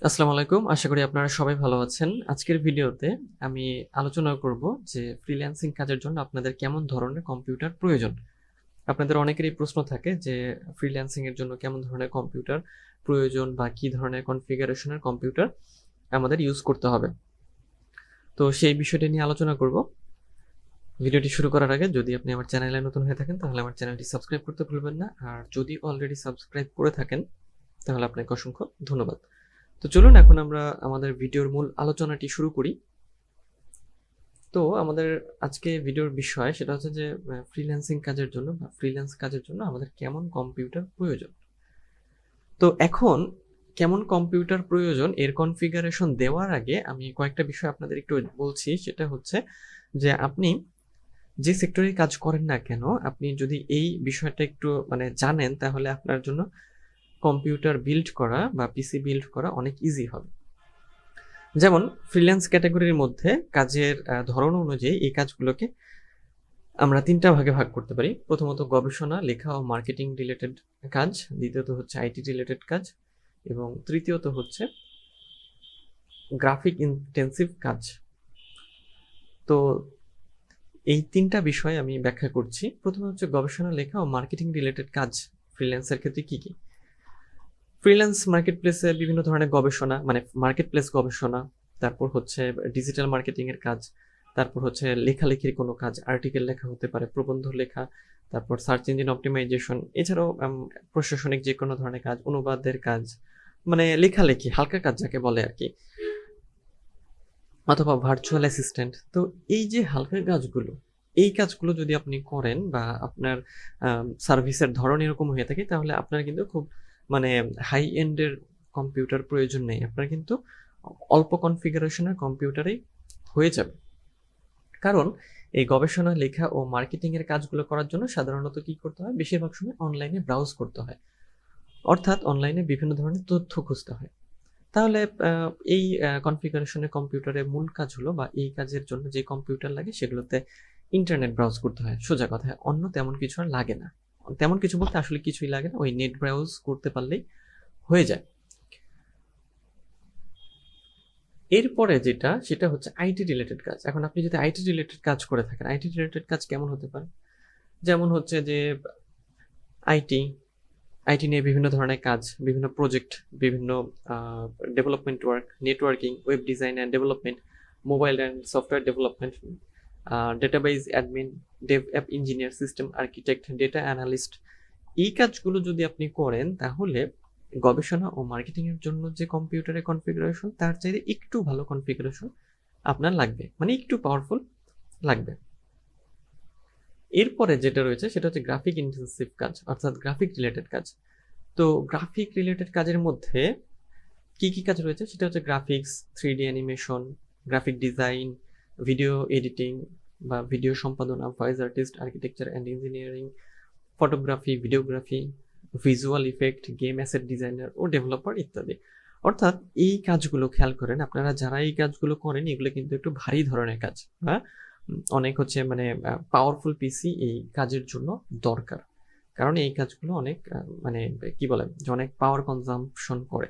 আসসালামু আলাইকুম। আশা করি আপনারা সবাই ভালো আছেন। আজকের ভিডিওতে আমি আলোচনা করব যে ফ্রিল্যান্সিং কাজের জন্য আপনাদের কেমন ধরনের কম্পিউটার প্রয়োজন। আপনাদের অনেকেরই প্রশ্ন থাকে যে ফ্রিল্যান্সিং এর জন্য কেমন ধরনের কম্পিউটার প্রয়োজন বা কি ধরনের কনফিগারেশনের কম্পিউটার আমাদের ইউজ করতে হবে। তো সেই বিষয়টি নিয়ে আলোচনা করব। ভিডিওটি শুরু করার আগে যদি আপনি আমার চ্যানেলে নতুন হয়ে থাকেন তাহলে আমার চ্যানেলটি সাবস্ক্রাইব করতে ভুলবেন না। আর যদি অলরেডি সাবস্ক্রাইব করে থাকেন তাহলে আপনাকে অসংখ্য ধন্যবাদ। তো চলুন এখন আমরা আমাদের ভিডিওর মূল আলোচনাটি শুরু করি। তো আমাদের আজকে ভিডিওর বিষয় সেটা হচ্ছে যে ফ্রিল্যান্সিং কাজের জন্য বা ফ্রিল্যান্স কাজের জন্য আমাদের কেমন কম্পিউটার প্রয়োজন। তো এখন কেমন কম্পিউটার প্রয়োজন এর কনফিগারেশন দেওয়ার আগে আমি কয়েকটা বিষয় আপনাদের একটু বলছি। সেটা হচ্ছে যে আপনি যে সেক্টরে কাজ করেন না কেন, আপনি যদি এই বিষয়টা একটু জানেন তাহলে আপনার জন্য কম্পিউটার বিল্ড করা বা পিসি বিল্ড করা অনেক ইজি হবে। যেমন ফ্রিল্যান্স ক্যাটাগরির মধ্যে কাজের ধরন অনুযায়ী এই কাজগুলোকে আমরা তিনটা ভাগে ভাগ করতে পারি। প্রথমত গবেষণা, লেখা ও মার্কেটিং রিলেটেড কাজ, দ্বিতীয়ত হচ্ছে আইটি রিলেটেড কাজ এবং তৃতীয়ত হচ্ছে গ্রাফিক ইন্টেন্সিভ কাজ। তো এই তিনটা বিষয় আমি ব্যাখ্যা করছি। প্রথমে হচ্ছে গবেষণা, লেখা ও মার্কেটিং রিলেটেড কাজ ফ্রিল্যান্সের ক্ষেত্রে কি কি। ফ্রিল্যান্স মার্কেট প্লেসে বিভিন্ন ধরনের গবেষণা মার্কেট প্লেস গবেষণা, তারপর হচ্ছে ডিজিটাল মার্কেটিং এর কাজ, তারপর হচ্ছে লেখালেখির কোনো কাজ, আর্টিকেল লেখা হতে পারে, প্রবন্ধ লেখা, তারপর সার্চ ইঞ্জিন অপটিমাইজেশন, এছাড়াও প্রশাসনিক যে কোনো ধরনের কাজ, অনুবাদের কাজ, লেখালেখি হালকা কাজ যাকে বলে আর কি, অথবা ভার্চুয়াল অ্যাসিস্ট্যান্ট। তো এই যে হালকা কাজগুলো, এই কাজগুলো যদি আপনি করেন বা আপনার সার্ভিসের ধরন এরকম হয়ে থাকে তাহলে আপনার কিন্তু খুব হাই এন্ডের কম্পিউটার প্রয়োজন নেই। আপনার কিন্তু অল্প কনফিগারেশনের কম্পিউটারেই হয়ে যাবে। কারণ এই গবেষণা, লেখা ও মার্কেটিং এর কাজগুলো করার জন্য সাধারণত কি করতে হয়, বেশিরভাগ সময় অনলাইনে ব্রাউজ করতে হয়, অর্থাৎ অনলাইনে বিভিন্ন ধরনের তথ্য খুঁজতে হয়। তাহলে এই কনফিগারেশনের কম্পিউটারের মূল কাজ হলো বা এই কাজের জন্য যে কম্পিউটার লাগে সেগুলোতে ইন্টারনেট ব্রাউজ করতে হয়। সোজা কথা, অন্য তেমন কিছু আর লাগে না। তেমন কিছু বলতে আসলে কিছুই লাগে না, ওই নেট ব্রাউজ করতে পারলেই হয়ে যায়। এরপরে যেটা সেটা হচ্ছে আইটি রিলেটেড কাজ। এখন আপনি যদি আইটি রিলেটেড কাজ করে থাকেন, আইটি রিলেটেড কাজ কেমন হতে পারে, যেমন হচ্ছে যে আইটি আইটি নিয়ে বিভিন্ন ধরনের কাজ, বিভিন্ন প্রজেক্ট, বিভিন্ন development work, networking, web design and development, mobile and software development, database admin, Dave app engineer, system architect, data analyst. এই কাজগুলো যদি আপনি করেন তাহলে গবেষণা ও মার্কেটিং এর জন্য যে কম্পিউটারের কনফিগারেশন তার চাইতে একটু ভালো কনফিগারেশন আপনার লাগবে, একটু পাওয়ারফুল লাগবে। এরপরে যেটা রয়েছে সেটা হচ্ছে গ্রাফিক ইন্টেন্সিভ কাজ, অর্থাৎ গ্রাফিক রিলেটেড কাজ। তো গ্রাফিক রিলেটেড কাজের মধ্যে কি কি কাজ রয়েছে সেটা হচ্ছে graphics, 3D animation, graphic design, video editing বা ভিডিও সম্পাদনা, voice artist, architecture and engineering, photography, videography, visual effect, game asset designer ও ডেভেলপার ইত্যাদি। অর্থাৎ এই কাজগুলো খেয়াল করেন, আপনারা যারা এই কাজগুলো করেন এগুলো কিন্তু একটু ভারী ধরনের কাজ, অনেক হচ্ছে পাওয়ারফুল পিসি এই কাজের জন্য দরকার। কারণ এই কাজগুলো অনেক কি বলে যে অনেক পাওয়ার কনজাম্পশন করে।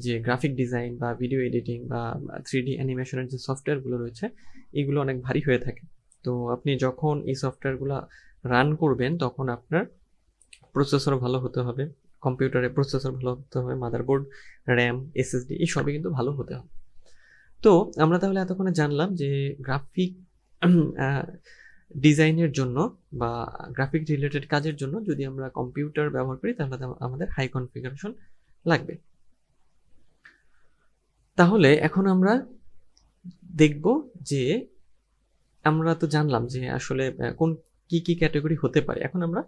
যে গ্রাফিক ডিজাইন বা ভিডিও এডিটিং বা 3D অ্যানিমেশনের যে সফটওয়্যারগুলো রয়েছে এগুলো অনেক ভারী হয়ে থাকে। তো আপনি যখন এই সফটওয়্যারগুলো রান করবেন তখন আপনার প্রসেসর ভালো হতে হবে, কম্পিউটারে প্রসেসর ভালো হতে হবে, মাদারবোর্ড, র্যাম, এসএসডি এই সবই কিন্তু ভালো হতে হবে। তো আমরা তাহলে এতক্ষণে জানলাম যে গ্রাফিক ডিজাইনের জন্য বা গ্রাফিক রিলেটেড কাজের জন্য যদি আমরা কম্পিউটার ব্যবহার করি তাহলে আমাদের হাই কনফিগারেশন লাগবে। তাহলে এখন আমরা দেখব যে আমরা তো জানলাম যে আসলে কোন কি কি ক্যাটাগরি হতে পারে। এখন আমরা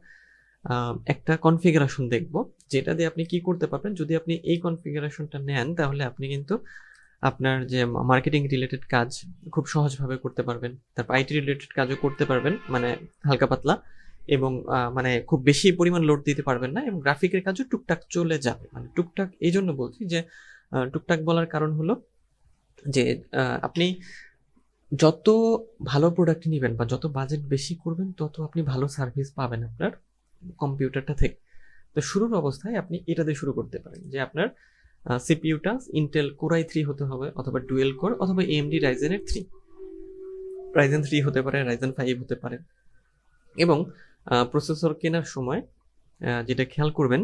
একটা কনফিগারেশন দেখব যেটা দিয়ে আপনি কি করতে পারবেন। যদি আপনি এই কনফিগারেশনটা নেন তাহলে আপনি কিন্তু আপনার যে মার্কেটিং রিলেটেড কাজ খুব সহজভাবে করতে পারবেন, তারপর আইটি রিলেটেড কাজও করতে পারবেন হালকা পাতলা, এবং খুব বেশি পরিমাণ লোড দিতে পারবেন না, এবং গ্রাফিকের কাজও টুকটাক চলে যাবে। টুকটাক এই জন্য বলছি যে টুকটাক বলার কারণ হলো যে আপনি যত ভালো প্রোডাক্ট নেবেন বা যত বাজেট বেশি করবেন তত আপনি ভালো সার্ভিস পাবেন আপনার কম্পিউটারটা থেকে। তো শুরুর অবস্থায় আপনি এটা দিয়ে শুরু করতে পারেন যে আপনার সিপিইউটা ইন্টেল কোর i3 হতে হবে, অথবা ডুয়েল কোর, অথবা এএমডি রাইজেনের 3, রাইজেন 3 হতে পারে, রাইজেন 5 হতে পারে। এবং প্রসেসর কেনার সময় যেটা খেয়াল করবেন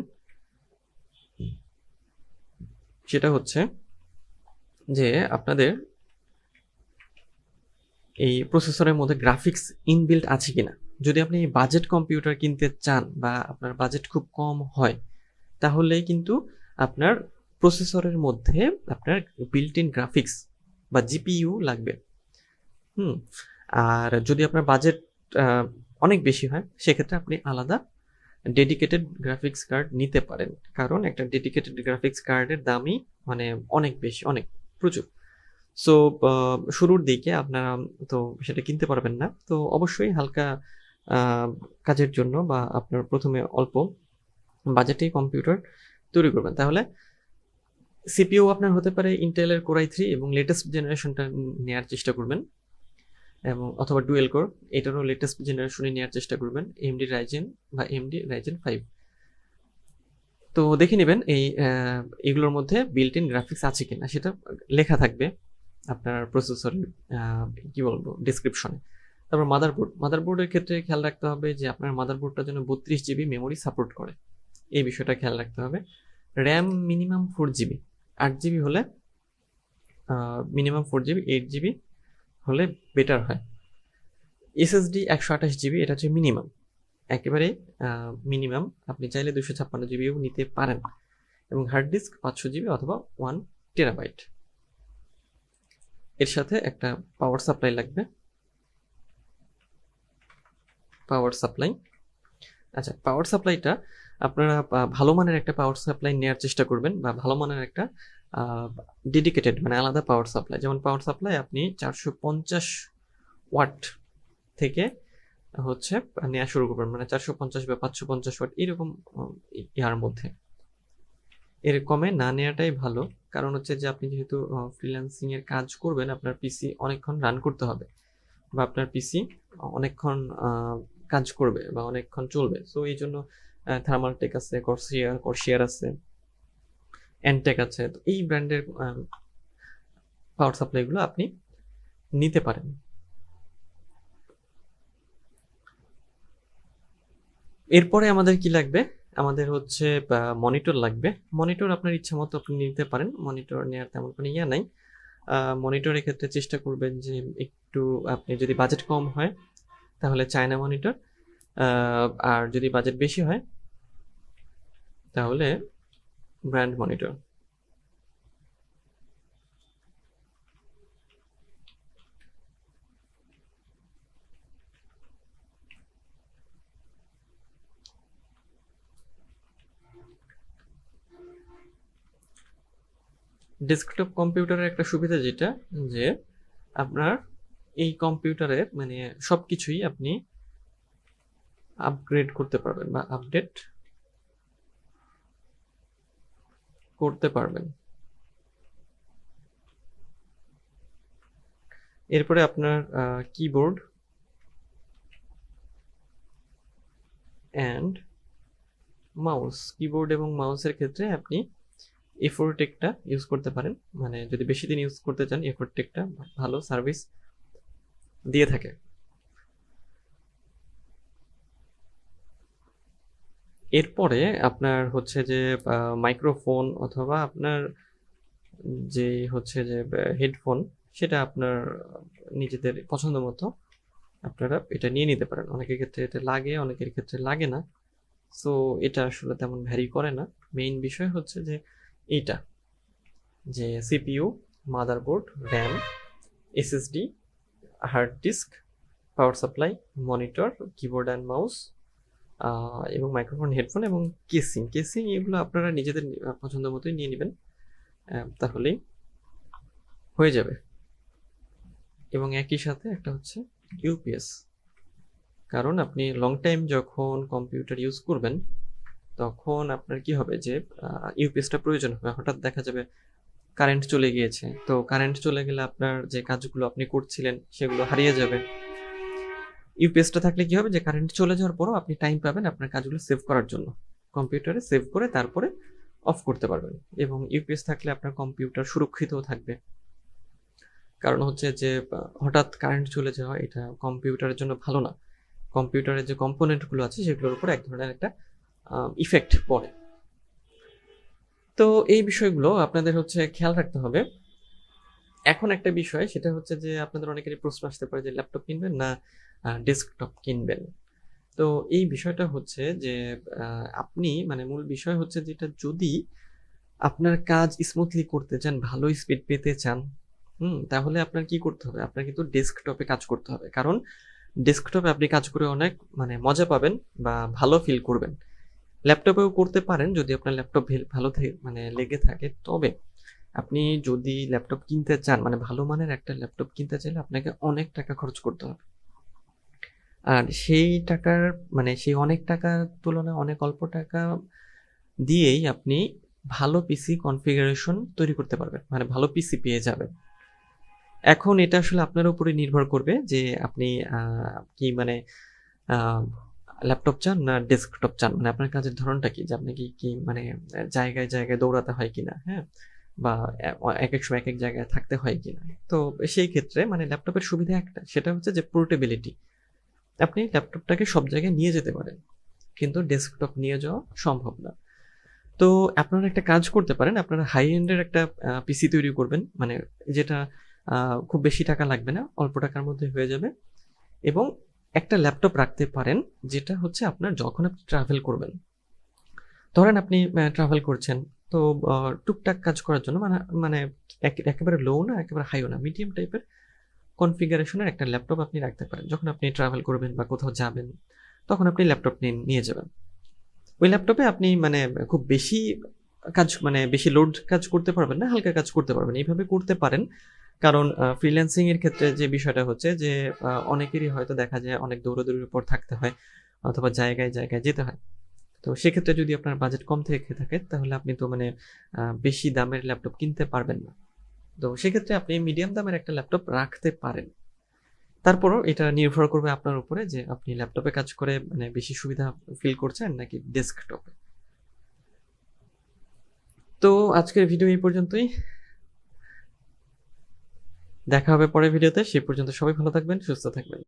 সেটা হচ্ছে যে আপনাদের এই প্রসেসরের মধ্যে গ্রাফিক্স ইনবিল্ট আছে কিনা। যদি আপনি বাজেট কম্পিউটার কিনতে চান বা আপনার বাজেট খুব কম হয়, তাহলে কিন্তু আপনার প্রসেসরের মধ্যে আপনার বিল্ট ইন গ্রাফিক্স বা জিপিইউ লাগবে। আর যদি আপনার বাজেট অনেক বেশি হয়, সেক্ষেত্রে আপনি আলাদা ডেডিকেটেড গ্রাফিক্স কার্ড নিতে পারেন, কারণ একটা ডেডিকেটেড গ্রাফিক্স কার্ডের দামই মানে অনেক বেশি, অনেক প্রচুর। সো শুরুর দিকে আপনারা তো সেটা কিনতে পারবেন না, তো অবশ্যই হালকা কাজের জন্য বা আপনার প্রথমে অল্প বাজেটেই কম্পিউটার তৈরি করবেন। তাহলে সিপিইউ আপনার হতে পারে ইন্টেলের কোর i3 এবং লেটেস্ট জেনারেশনটা নেওয়ার চেষ্টা করবেন, এবং অথবা ডুয়েল কোর, এটারও লেটেস্ট জেনারেশনে নেওয়ার চেষ্টা করবেন, এমডি রাইজেন বা এমডি রাইজেন 5। তো দেখে নেবেন এইগুলোর মধ্যে বিল্ট ইন গ্রাফিক্স আছে কিনা, সেটা লেখা থাকবে আপনার প্রসেসরের কি বলবো ডেসক্রিপশনে। তারপর মাদারবোর্ডের ক্ষেত্রে খেয়াল রাখতে হবে যে আপনার মাদারবোর্ডটা যেন 32 GB মেমোরি সাপোর্ট করে, এই বিষয়টা খেয়াল রাখতে হবে। র্যাম মিনিমাম 4 GB, 8 GB হলে মিনিমাম 4 GB, 8 GB হলে বেটার হয়। এসএসডি 128 GB, এটা হচ্ছে মিনিমাম, একেবারে মিনিমাম। আপনি চাইলে 256 GB নিতে পারেন। এবং হার্ড ডিস্ক 500 GB অথবা 1 TB। এর সাথে একটা পাওয়ার সাপ্লাই লাগবে, পাওয়ার সাপ্লাই। আচ্ছা, পাওয়ার সাপ্লাইটা আপনারা ভালো মানের একটা পাওয়ার সাপ্লাই নেওয়ার চেষ্টা করবেন, বা ভালো মানের একটা ডেডিকেটেড মানে আলাদা পাওয়ার সাপ্লাই। যেমন পাওয়ার সাপ্লাই আপনি 450 ওয়াট থেকে হচ্ছে নেওয়া শুরু করবেন, মানে 450 বা 550 ওয়াট এরকম ইয়ার মধ্যে। এর কমে না নেওয়াটাই ভালো, কারণ হচ্ছে যে আপনি যেহেতু ফ্রিল্যান্সিং এর কাজ করবেন, আপনার পিসি অনেকক্ষণ রান করতে হবে, বা আপনার পিসি অনেকক্ষণ কাজ করবে বা অনেকক্ষণ চলবে। সো এই জন্য থার্মালটেক আছে, কর্সিয়ার আছে, এনটেক আছে, তো এই ব্র্যান্ডের পাওয়ার সাপ্লাইগুলো আপনি নিতে পারেন। এরপরে আমাদের কি লাগবে, আমাদের হচ্ছে মনিটর লাগবে। মনিটর আপনার ইচ্ছা মতো আপনি নিতে পারেন, মনিটর নেওয়ার তেমন কোনো ইয়া নাই। মনিটরের ক্ষেত্রে চেষ্টা করবেন যে একটু আপনি যদি বাজেট কম হয় তাহলে চায়না মনিটর, আর যদি বাজেট বেশি হয় তাহলে ব্র্যান্ড মনিটর। ডেস্কটপ কম্পিউটারের একটা সুবিধা যেটা, যে আপনার এই কম্পিউটারের মানে সব কিছুই আপনি আপগ্রেড করতে পারবেন বা আপডেট করতে পারবেন। এরপরে আপনার কিবোর্ড অ্যান্ড মাউস, কিবোর্ড এবং মাউসের ক্ষেত্রে আপনি এফোরটেকটা ইউজ করতে পারেন, মানে যদি বেশি দিন ইউজ করতে চান এফোরটেকটা ভালো সার্ভিস দিয়ে থাকে। এরপরে আপনার হচ্ছে যে মাইক্রোফোন অথবা আপনার যে হচ্ছে যে হেডফোন, সেটা আপনার নিজেদের পছন্দ মতো আপনারা এটা নিয়ে নিতে পারেন। অনেকের ক্ষেত্রে এটা লাগে, অনেকের ক্ষেত্রে লাগে না, সো এটা আসলে তেমন ভ্যারি করে না। মেইন বিষয় হচ্ছে যে এইটা, যে CPU, motherboard, RAM, SSD, hard disk, power supply, monitor, keyboard and mouse, এবং মাইক্রোফোন, হেডফোন এবং কেসিং এগুলো আপনারা নিজেদের পছন্দ মতোই নিয়ে নেবেন, তাহলেই হয়ে যাবে। এবং একই সাথে একটা হচ্ছে ইউপিএস, কারণ আপনি লং টাইম যখন কম্পিউটার ইউজ করবেন তখন আপনার কি হবে যে ইউপিএসটা প্রয়োজন হবে। হঠাৎ দেখা যাবে কারেন্ট চলে গিয়েছে, তো কারেন্ট চলে গেলে আপনার যে কাজগুলো আপনি করছিলেন সেগুলো হারিয়ে যাবে। ইউপিএসটা থাকলে কি হবে যে কারেন্ট চলে যাওয়ার পরও আপনি টাইম পাবেন আপনার কাজগুলো সেভ করার জন্য, কম্পিউটারে সেভ করে তারপরে অফ করতে পারবেন, এবং ইউপিএস থাকলে আপনার কম্পিউটার সুরক্ষিতও থাকবে। কারণ হচ্ছে যে হঠাৎ কারেন্ট চলে যাওয়া এটা কম্পিউটারের জন্য ভালো না। কম্পিউটারের যে কম্পোনেন্টগুলো আছে সেগুলোর উপর এক ধরনের একটা ইফেক্ট পড়ে। তো এই বিষয়গুলো আপনাদের হচ্ছে খেয়াল রাখতে হবে। এখন একটা বিষয়, সেটা হচ্ছে যে আপনাদের অনেকেরই প্রশ্ন আসতে পারে যে ল্যাপটপ কিনবেন না ডেস্কটপ কিনবেন। তো এই বিষয়টা হচ্ছে যে আপনি মানে মূল বিষয় হচ্ছে যেটা, যদি আপনার কাজ স্মুথলি করতে চান, ভালো স্পিড পেতে চান, তাহলে আপনার কি করতে হবে, আপনার কিন্তু ডেস্কটপে কাজ করতে হবে। কারণ ডেস্কটপে আপনি কাজ করে অনেক মানে মজা পাবেন বা ভালো ফিল করবেন। ল্যাপটপেও করতে পারেন যদি আপনার ল্যাপটপ ভালো মানে লেগে থাকে। তবে আপনি যদি ল্যাপটপ কিনতে চান, মানে ভালো মানের একটা ল্যাপটপ কিনতে চাইলে আপনাকে অনেক টাকা খরচ করতে হবে। আর সেই টাকার মানে সেই অনেক টাকার তুলনায় অনেক অল্প টাকা দিয়েই আপনি ভালো পিসি কনফিগারেশন তৈরি করতে পারবেন, মানে ভালো পিসি পেয়ে যাবেন। এখন এটা আসলে আপনার উপরে নির্ভর করবে যে আপনি কি মানে ল্যাপটপ চান না ডেস্কটপ চান, মানে আপনার কাজের ধরনটা কি, যে আপনাকে কি মানে জায়গায় জায়গায় দৌড়াতে হয় কিনা, হ্যাঁ, বা এক এক সময় এক এক জায়গায় থাকতে হয় কিনা। তো সেই ক্ষেত্রে মানে ল্যাপটপের সুবিধা একটা, সেটা হচ্ছে যে পোর্টেবিলিটি। আপনি ল্যাপটপটাকে সব জায়গায় নিয়ে যেতে পারেন, কিন্তু ডেস্কটপ নিয়ে যাওয়া সম্ভব না। তো আপনারা একটা কাজ করতে পারেন, আপনারা হাই এন্ডের একটা পিসি তৈরি করবেন, মানে যেটা খুব বেশি টাকা লাগবে না, অল্প টাকার মধ্যে হয়ে যাবে, এবং একটা ল্যাপটপ রাখতে পারেন যেটা হচ্ছে আপনার যখন আপনি ট্রাভেল করবেন, ধরেন আপনি ট্রাভেল করছেন, তো টুকটাক কাজ করার জন্য মানে মানে একেবারে লো না একেবারে হাইও না, মিডিয়াম টাইপের কনফিগারেশনের একটা ল্যাপটপ আপনি রাখতে পারেন। যখন আপনি ট্রাভেল করবেন বা কোথাও যাবেন, তখন আপনি ল্যাপটপ নিয়ে যাবেন। ওই ল্যাপটপে আপনি মানে খুব বেশি কাজ মানে বেশি লোড কাজ করতে পারবেন না, হালকা কাজ করতে পারবেন। এইভাবে করতে পারেন। কারণ ফ্রিল্যান্সিং এর ক্ষেত্রে যে বিষয়টা হচ্ছে যে অনেকেরই হয়তো দেখা যায় অনেক দৌড়াদৌড়ির উপর থাকতে হয়, অথবা জায়গায় জায়গায় যেতে হয়। তো সেক্ষেত্রে যদি আপনার বাজেট কম থেকে থাকে, তাহলে আপনি তো মানে বেশি দামের ল্যাপটপ কিনতে পারবেন না। তো সেক্ষেত্রে আপনি মিডিয়াম দামের একটা ল্যাপটপ রাখতে পারেন। তারপরও এটা নির্ভর করবে আপনার উপরে যে আপনি ল্যাপটপে কাজ করে মানে বেশি সুবিধা ফিল করছেন নাকি ডেস্কটপে। তো আজকের ভিডিও এই পর্যন্তই। দেখা হবে পরের ভিডিওতে। সেই পর্যন্ত সবাই ভালো থাকবেন, সুস্থ থাকবেন।